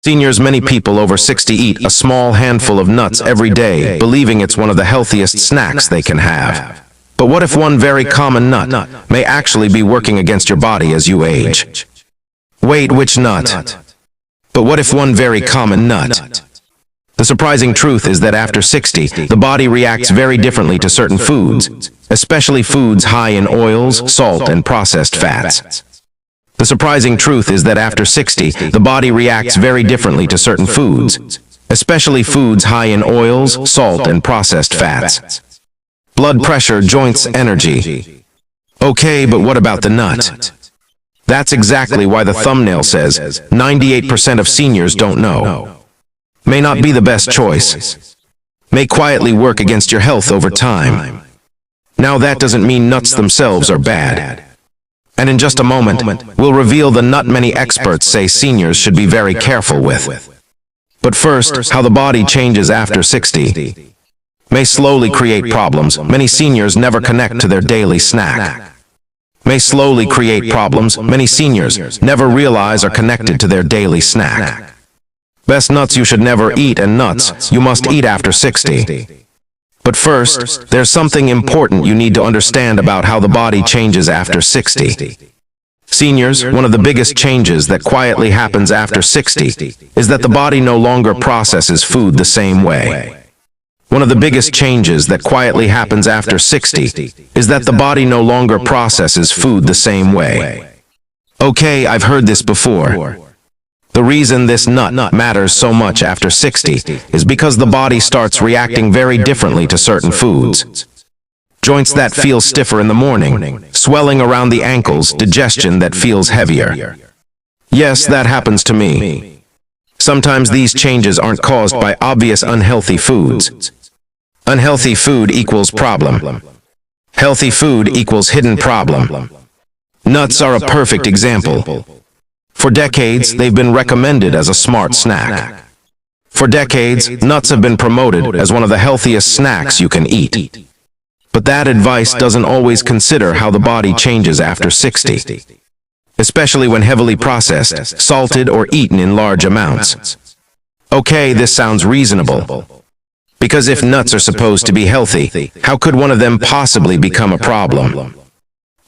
Seniors, many people over 60 eat a small handful of nuts every day, believing it's one of the healthiest snacks they can have. But what if one very common nut may actually be working against your body as you age? Wait, which nut? But what if one very common nut? The surprising truth is that after 60, the body reacts very differently to certain foods, especially foods high in oils, salt, and processed fats. The surprising truth is that after 60, the body reacts very differently to certain foods, especially foods high in oils, salt, and processed fats. Blood pressure, joints, energy. Okay, but what about the nut? That's exactly why the thumbnail says 98% of seniors don't know. May not be the best choice. May quietly work against your health over time. Now that doesn't mean nuts themselves are bad. And in just a moment, we'll reveal the nut many experts say seniors should be very careful with. But first, how the body changes after 60 may slowly create problems many seniors never connect to their daily snack. May slowly create problems many seniors never realize are connected to their daily snack. Best nuts you should never eat and nuts you must eat after 60. But first, there's something important you need to understand about how the body changes after 60. Seniors, one of the biggest changes that quietly happens after 60 is that the body no longer processes food the same way. One of the biggest changes that quietly happens after 60 is that the body no longer processes food the same way. Okay, I've heard this before. The reason this nut matters so much after 60 is because the body starts reacting very differently to certain foods. Joints that feel stiffer in the morning, swelling around the ankles, digestion that feels heavier. Yes, that happens to me. Sometimes these changes aren't caused by obvious unhealthy foods. Unhealthy food equals problem. Healthy food equals hidden problem. Nuts are a perfect example. For decades, they've been recommended as a smart snack. For decades, nuts have been promoted as one of the healthiest snacks you can eat. But that advice doesn't always consider how the body changes after 60, especially when heavily processed, salted, or eaten in large amounts. Okay, this sounds reasonable. Because if nuts are supposed to be healthy, how could one of them possibly become a problem?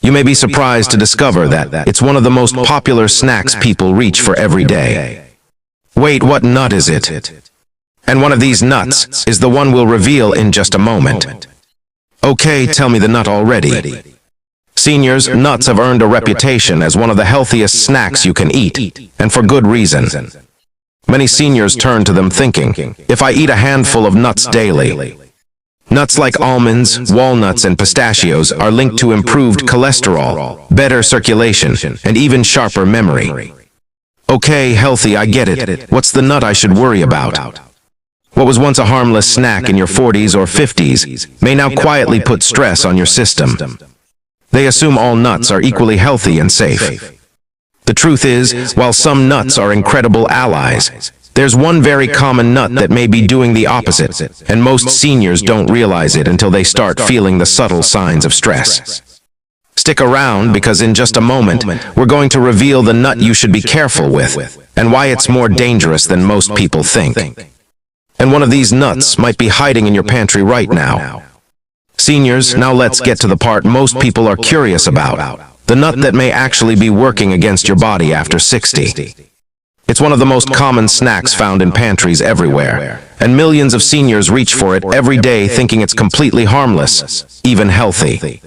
You may be surprised to discover that it's one of the most popular snacks people reach for every day. Wait, what nut is it? And one of these nuts is the one we'll reveal in just a moment. Okay, tell me the nut already. Seniors, nuts have earned a reputation as one of the healthiest snacks you can eat, and for good reason. Many seniors turn to them thinking, if I eat a handful of nuts daily, nuts like almonds, walnuts, and pistachios are linked to improved cholesterol, better circulation, and even sharper memory. Okay, healthy, I get it. What's the nut I should worry about? What was once a harmless snack in your 40s or 50s may now quietly put stress on your system. They assume all nuts are equally healthy and safe. The truth is, while some nuts are incredible allies, there's one very common nut that may be doing the opposite, and most seniors don't realize it until they start feeling the subtle signs of stress. Stick around, because in just a moment, we're going to reveal the nut you should be careful with, and why it's more dangerous than most people think. And one of these nuts might be hiding in your pantry right now. Seniors, now let's get to the part most people are curious about, the nut that may actually be working against your body after 60. It's one of the most common snacks found in pantries everywhere, and millions of seniors reach for it every day thinking it's completely harmless, even healthy.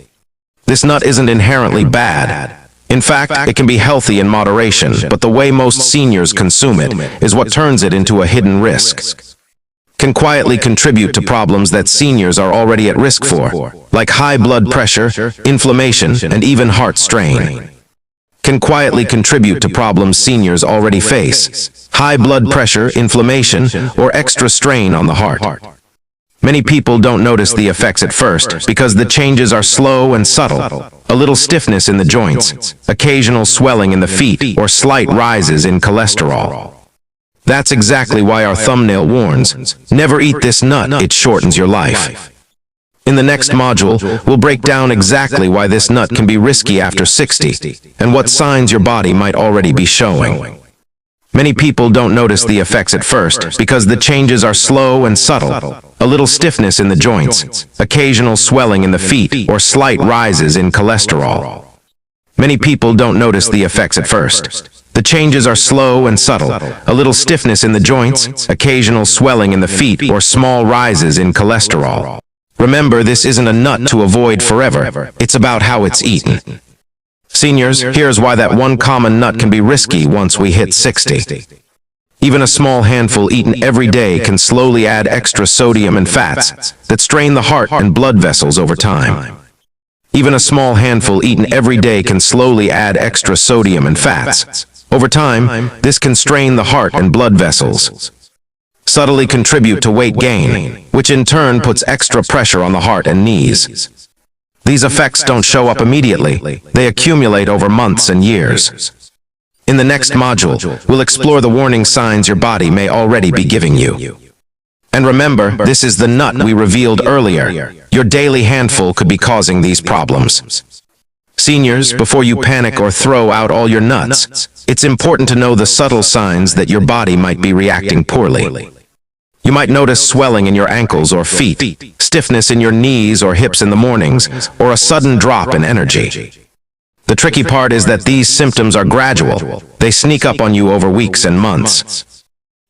This nut isn't inherently bad. In fact, it can be healthy in moderation, but the way most seniors consume it is what turns it into a hidden risk. Can quietly contribute to problems that seniors are already at risk for, like high blood pressure, inflammation, and even heart strain. Can quietly contribute to problems seniors already face, high blood pressure, inflammation, or extra strain on the heart. Many people don't notice the effects at first because the changes are slow and subtle. A little stiffness in the joints, occasional swelling in the feet, or slight rises in cholesterol. That's exactly why our thumbnail warns, never eat this nut, it shortens your life. In the next module, we'll break down exactly why this nut can be risky after 60, and what signs your body might already be showing. Many people don't notice the effects at first because the changes are slow and subtle. A little stiffness in the joints, occasional swelling in the feet, or slight rises in cholesterol. Many people don't notice the effects at first. The changes are slow and subtle. A little stiffness in the joints, occasional swelling in the feet, or small rises in cholesterol. Remember, this isn't a nut to avoid forever. It's about how it's eaten. Seniors, here's why that one common nut can be risky once we hit 60. Even a small handful eaten every day can slowly add extra sodium and fats that strain the heart and blood vessels over time. Even a small handful eaten every day can slowly add extra sodium and fats. Over time, this can strain the heart and blood vessels, subtly contribute to weight gain, which in turn puts extra pressure on the heart and knees. These effects don't show up immediately. They accumulate over months and years. In the next module, we'll explore the warning signs your body may already be giving you. And remember, this is the nut we revealed earlier. Your daily handful could be causing these problems. Seniors, before you panic or throw out all your nuts, it's important to know the subtle signs that your body might be reacting poorly. You might notice swelling in your ankles or feet, stiffness in your knees or hips in the mornings, or a sudden drop in energy. The tricky part is that these symptoms are gradual. They sneak up on you over weeks and months.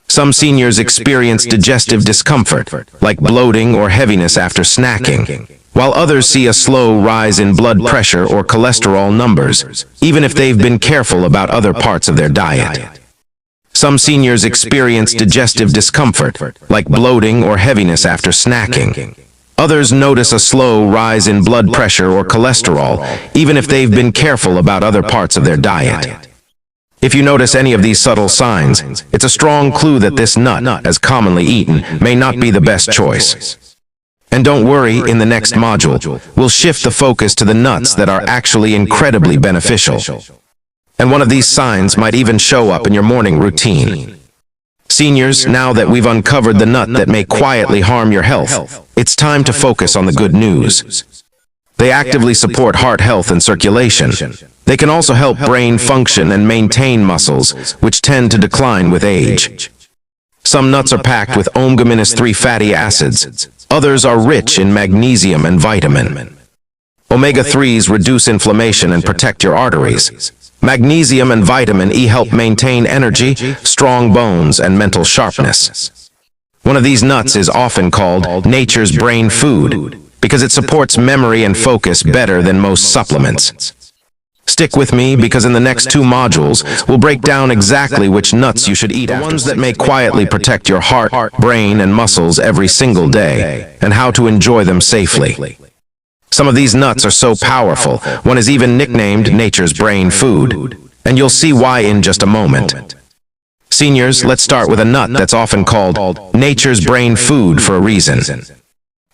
Some seniors experience digestive discomfort, like bloating or heaviness after snacking, while others see a slow rise in blood pressure or cholesterol numbers, even if they've been careful about other parts of their diet. Some seniors experience digestive discomfort, like bloating or heaviness after snacking. Others notice a slow rise in blood pressure or cholesterol, even if they've been careful about other parts of their diet. If you notice any of these subtle signs, it's a strong clue that this nut, as commonly eaten, may not be the best choice. And don't worry, in the next module, we'll shift the focus to the nuts that are actually incredibly beneficial. And one of these signs might even show up in your morning routine. Seniors, now that we've uncovered the nut that may quietly harm your health, it's time to focus on the good news. They actively support heart health and circulation. They can also help brain function and maintain muscles, which tend to decline with age. Some nuts are packed with omega-3 fatty acids. Others are rich in magnesium and vitamin. Omega-3s reduce inflammation and protect your arteries. Magnesium and vitamin E help maintain energy, strong bones, and mental sharpness. One of these nuts is often called nature's brain food because it supports memory and focus better than most supplements. Stick with me because in the next 2 modules, we'll break down exactly which nuts you should eat, the ones that may quietly protect your heart, brain, and muscles every single day, and how to enjoy them safely. Some of these nuts are so powerful, one is even nicknamed nature's brain food, and you'll see why in just a moment. Seniors, let's start with a nut that's often called nature's brain food for a reason.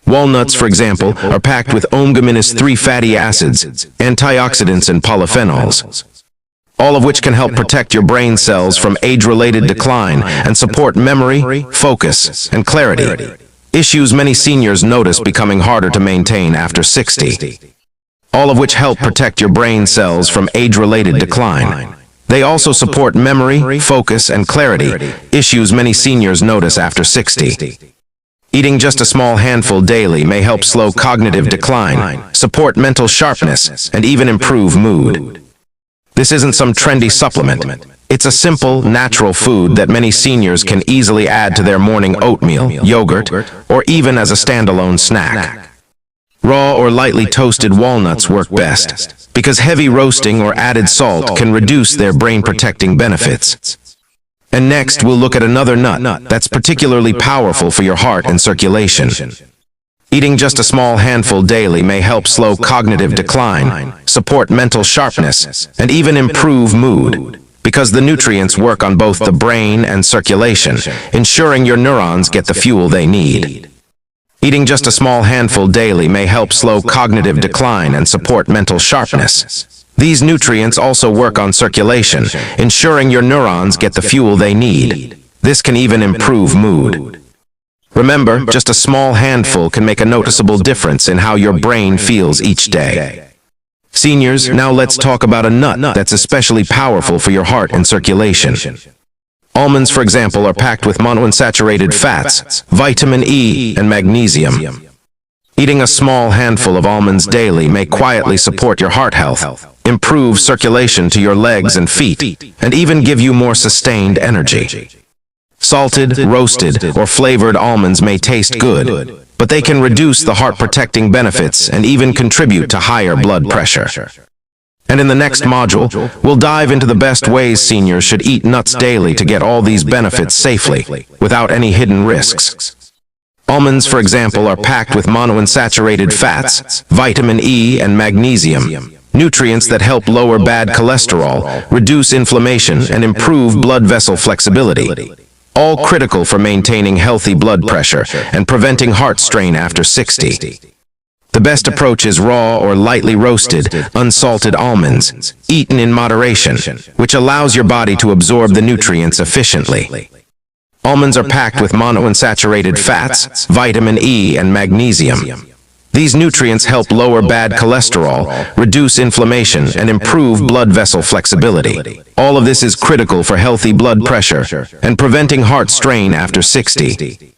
Walnuts, for example, are packed with omega-3 fatty acids, antioxidants, and polyphenols, all of which can help protect your brain cells from age-related decline and support memory, focus, and clarity. Issues many seniors notice becoming harder to maintain after 60, all of which help protect your brain cells from age-related decline. They also support memory, focus, and clarity, issues many seniors notice after 60. Eating just a small handful daily may help slow cognitive decline, support mental sharpness, and even improve mood. This isn't some trendy supplement. It's a simple, natural food that many seniors can easily add to their morning oatmeal, yogurt, or even as a standalone snack. Raw or lightly toasted walnuts work best, because heavy roasting or added salt can reduce their brain-protecting benefits. And next, we'll look at another nut that's particularly powerful for your heart and circulation. Eating just a small handful daily may help slow cognitive decline, support mental sharpness, and even improve mood, because the nutrients work on both the brain and circulation, ensuring your neurons get the fuel they need. Eating just a small handful daily may help slow cognitive decline and support mental sharpness. These nutrients also work on circulation, ensuring your neurons get the fuel they need. This can even improve mood. Remember, just a small handful can make a noticeable difference in how your brain feels each day. Seniors, now let's talk about a nut that's especially powerful for your heart and circulation. Almonds, for example, are packed with monounsaturated fats, vitamin E, and magnesium. Eating a small handful of almonds daily may quietly support your heart health, improve circulation to your legs and feet, and even give you more sustained energy. Salted, roasted, or flavored almonds may taste good, but they can reduce the heart-protecting benefits and even contribute to higher blood pressure. And in the next module, we'll dive into the best ways seniors should eat nuts daily to get all these benefits safely, without any hidden risks. Almonds, for example, are packed with monounsaturated fats, vitamin E, and magnesium, nutrients that help lower bad cholesterol, reduce inflammation, and improve blood vessel flexibility, all critical for maintaining healthy blood pressure and preventing heart strain after 60. The best approach is raw or lightly roasted, unsalted almonds, eaten in moderation, which allows your body to absorb the nutrients efficiently. Almonds are packed with monounsaturated fats, vitamin E, and magnesium. These nutrients help lower bad cholesterol, reduce inflammation, and improve blood vessel flexibility. All of this is critical for healthy blood pressure and preventing heart strain after 60.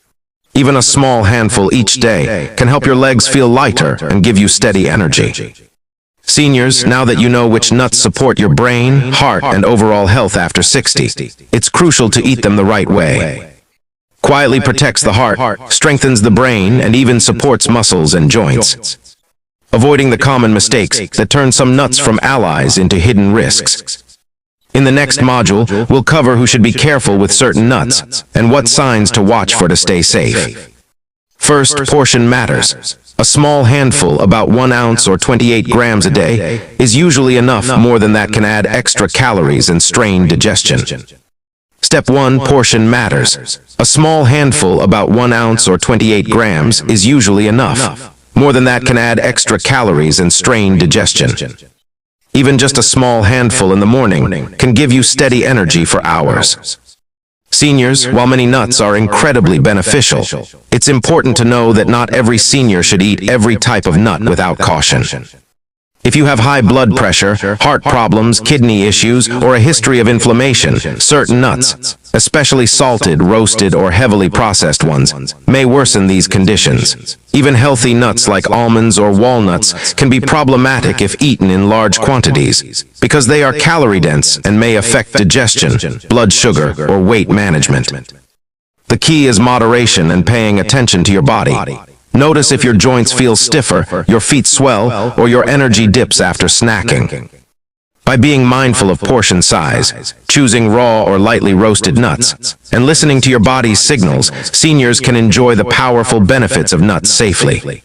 Even a small handful each day can help your legs feel lighter and give you steady energy. Seniors, now that you know which nuts support your brain, heart, and overall health after 60, it's crucial to eat them the right way. Quietly protects the heart, strengthens the brain, and even supports muscles and joints. Avoiding the common mistakes that turn some nuts from allies into hidden risks. In the next module, we'll cover who should be careful with certain nuts and what signs to watch for to stay safe. First, portion matters. A small handful, about 1 ounce or 28 grams a day, is usually enough. More than that can add extra calories and strain digestion. Step 1, portion matters. A small handful, about 1 ounce or 28 grams, is usually enough. More than that can add extra calories and strain digestion. Even just a small handful in the morning can give you steady energy for hours. Seniors, while many nuts are incredibly beneficial, it's important to know that not every senior should eat every type of nut without caution. If you have high blood pressure, heart problems, kidney issues, or a history of inflammation, certain nuts, especially salted, roasted, or heavily processed ones, may worsen these conditions. Even healthy nuts like almonds or walnuts can be problematic if eaten in large quantities, because they are calorie-dense and may affect digestion, blood sugar, or weight management. The key is moderation and paying attention to your body. Notice if your joints feel stiffer, your feet swell, or your energy dips after snacking. By being mindful of portion size, choosing raw or lightly roasted nuts, and listening to your body's signals, seniors can enjoy the powerful benefits of nuts safely.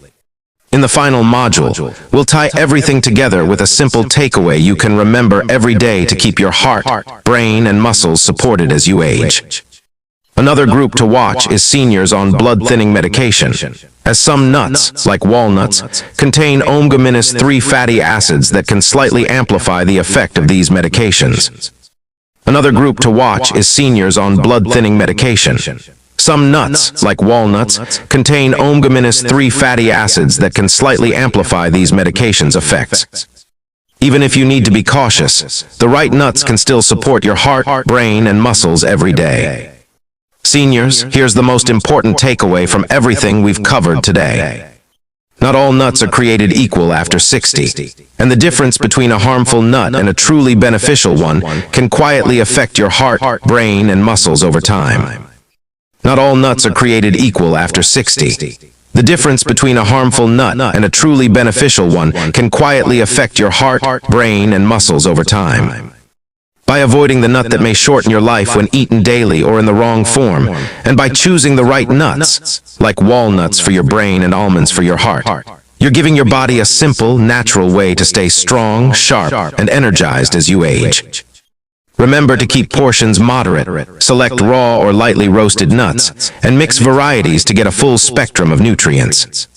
In the final module, we'll tie everything together with a simple takeaway you can remember every day to keep your heart, brain, and muscles supported as you age. Another group to watch is seniors on blood-thinning medication, as some nuts, like walnuts, contain omega-3 fatty acids that can slightly amplify the effect of these medications. Another group to watch is seniors on blood-thinning medication. Some nuts, like walnuts, contain omega-3 fatty acids that can slightly amplify these medications' effects. Even if you need to be cautious, the right nuts can still support your heart, brain, and muscles every day. Seniors, here's the most important takeaway from everything we've covered today. Not all nuts are created equal after 60, and the difference between a harmful nut and a truly beneficial one can quietly affect your heart, brain, and muscles over time. Not all nuts are created equal after 60. The difference between a harmful nut and a truly beneficial one can quietly affect your heart, brain, and muscles over time. By avoiding the nut that may shorten your life when eaten daily or in the wrong form, and by choosing the right nuts, like walnuts for your brain and almonds for your heart, you're giving your body a simple, natural way to stay strong, sharp, and energized as you age. Remember to keep portions moderate, select raw or lightly roasted nuts, and mix varieties to get a full spectrum of nutrients.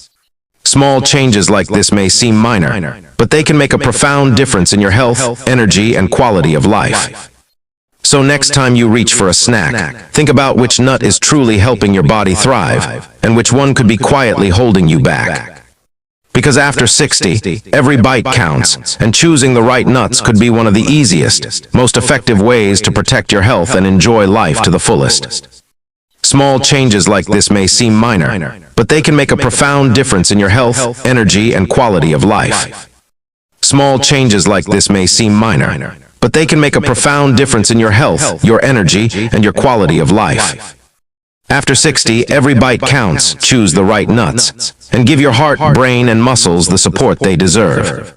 Small changes like this may seem minor, but they can make a profound difference in your health, energy, and quality of life. So next time you reach for a snack, think about which nut is truly helping your body thrive, and which one could be quietly holding you back. Because after 60, every bite counts, and choosing the right nuts could be one of the easiest, most effective ways to protect your health and enjoy life to the fullest. Small changes like this may seem minor, but they can make a profound difference in your health, energy, and quality of life. Small changes like this may seem minor, but they can make a profound difference in your health, your energy, and your quality of life. After 60, every bite counts. Choose the right nuts, and give your heart, brain, and muscles the support they deserve.